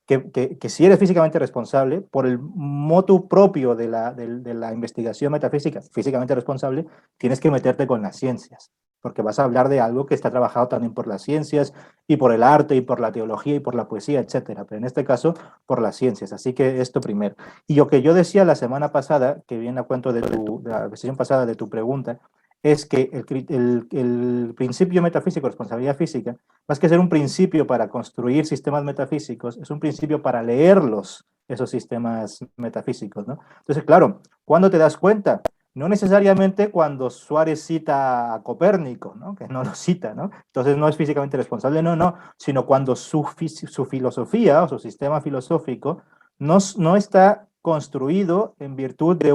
que si eres físicamente responsable, por el motu propio de la investigación metafísica, físicamente responsable, tienes que meterte con las ciencias, porque vas a hablar de algo que está trabajado también por las ciencias y por el arte y por la teología y por la poesía, etcétera. Pero en este caso, por las ciencias. Así que esto primero. Y lo que yo decía la semana pasada, que viene a cuento de la sesión pasada de tu pregunta, es que el principio metafísico de responsabilidad física, más que ser un principio para construir sistemas metafísicos, es un principio para leerlos, esos sistemas metafísicos, ¿no? Entonces, claro, ¿cuándo te das cuenta? No necesariamente cuando Suárez cita a Copérnico, ¿no? Que no lo cita, ¿no? Entonces no es físicamente responsable, no, sino cuando su filosofía o su sistema filosófico no está construido en virtud de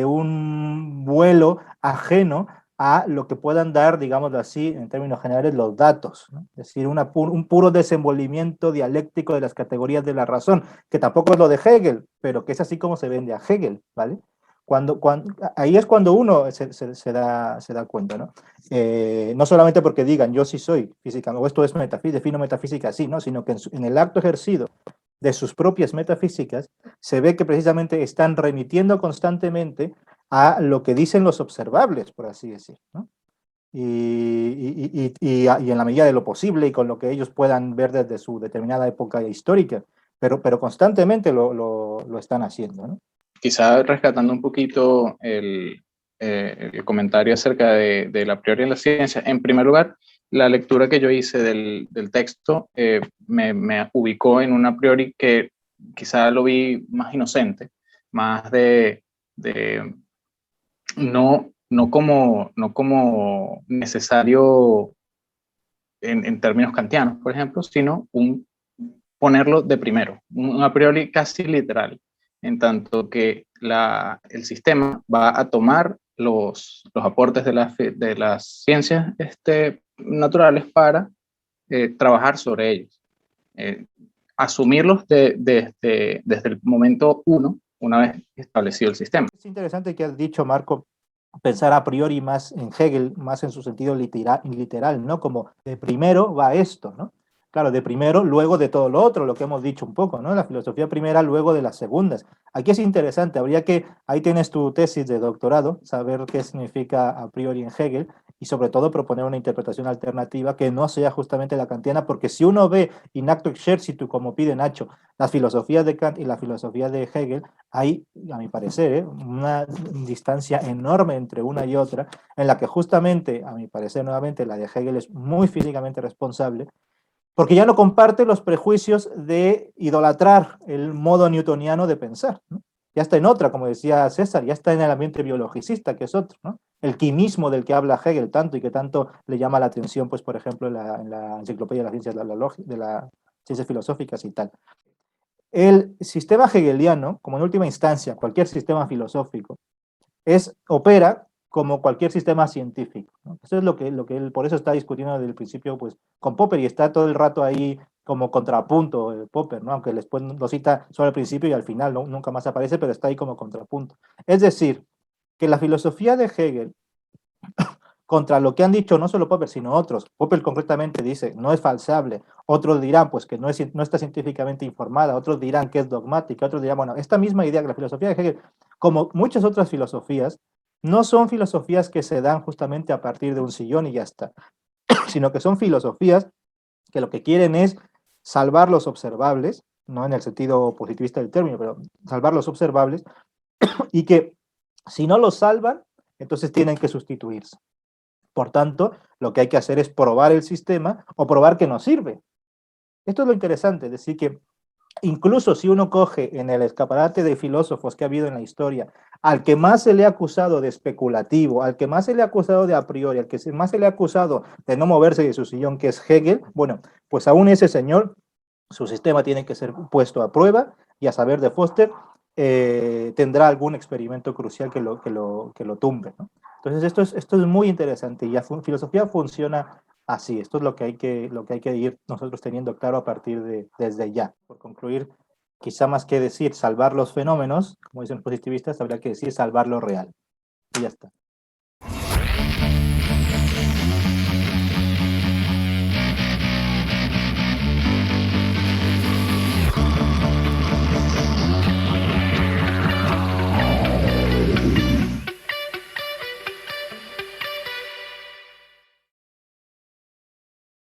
un vuelo ajeno a lo que puedan dar, digamos así, en términos generales, los datos, ¿no? Es decir, un puro desenvolvimiento dialéctico de las categorías de la razón, que tampoco es lo de Hegel, pero que es así como se vende a Hegel, ¿vale? Ahí es cuando uno se da cuenta, ¿no? No solamente porque digan yo sí soy física, o esto es metafísica, defino metafísica así, ¿no? Sino que en el acto ejercido de sus propias metafísicas, se ve que precisamente están remitiendo constantemente a lo que dicen los observables, por así decir, ¿no? Y en la medida de lo posible y con lo que ellos puedan ver desde su determinada época histórica, pero constantemente lo están haciendo, ¿no? Quizá rescatando un poquito el comentario acerca de la priori en la ciencia. En primer lugar, la lectura que yo hice del texto me ubicó en una priori que quizá lo vi más inocente, más no como necesario en términos kantianos, por ejemplo, sino ponerlo de primero, un a priori casi literal, en tanto que el sistema va a tomar los aportes de las ciencias naturales para trabajar sobre ellos. Asumirlos desde el momento uno, una vez establecido el sistema. Es interesante que has dicho, Marco, pensar a priori más en Hegel, más en su sentido literal, ¿no? Como de primero va esto, ¿no? Claro, de primero, luego de todo lo otro, lo que hemos dicho un poco, ¿no? La filosofía primera, luego de las segundas. Aquí es interesante, ahí tienes tu tesis de doctorado, saber qué significa a priori en Hegel y sobre todo proponer una interpretación alternativa que no sea justamente la kantiana, porque si uno ve in acto exercitu, como pide Nacho, las filosofías de Kant y la filosofía de Hegel, hay, a mi parecer, una distancia enorme entre una y otra, en la que justamente, a mi parecer nuevamente, la de Hegel es muy físicamente responsable, porque ya no comparte los prejuicios de idolatrar el modo newtoniano de pensar, ¿no? ya está en otra, como decía César, ya está en el ambiente biologicista, que es otro, ¿no? El quimismo del que habla Hegel tanto y que tanto le llama la atención, pues, por ejemplo, en la Enciclopedia de las Ciencias, de las Ciencias Filosóficas y tal. El sistema hegeliano, como en última instancia cualquier sistema filosófico, opera como cualquier sistema científico, ¿no? Eso es lo que él, por eso está discutiendo desde el principio, pues, con Popper, y está todo el rato ahí como contrapunto Popper, ¿no? Aunque después lo cita solo al principio y al final, ¿no? Nunca más aparece, pero está ahí como contrapunto. Es decir, que la filosofía de Hegel, contra lo que han dicho no solo Popper, sino otros, Popper concretamente dice, no es falseable, otros dirán, pues, que no está científicamente informada, otros dirán que es dogmática, otros dirán, bueno, esta misma idea que la filosofía de Hegel, como muchas otras filosofías, no son filosofías que se dan justamente a partir de un sillón y ya está, sino que son filosofías que lo que quieren es salvar los observables, no en el sentido positivista del término, pero salvar los observables, y que si no los salvan, entonces tienen que sustituirse. Por tanto, lo que hay que hacer es probar el sistema o probar que no sirve. Esto es lo interesante, es decir, que incluso si uno coge en el escaparate de filósofos que ha habido en la historia, al que más se le ha acusado de especulativo, al que más se le ha acusado de a priori, al que más se le ha acusado de no moverse de su sillón, que es Hegel, bueno, pues aún ese señor, su sistema tiene que ser puesto a prueba, y a saber de Foster, tendrá algún experimento crucial que lo tumbe, ¿no? Entonces esto es muy interesante, y la filosofía funciona así. Esto es lo que hay que ir nosotros teniendo claro a partir desde ya. Por concluir, quizá más que decir salvar los fenómenos, como dicen los positivistas, habría que decir salvar lo real. Y ya está.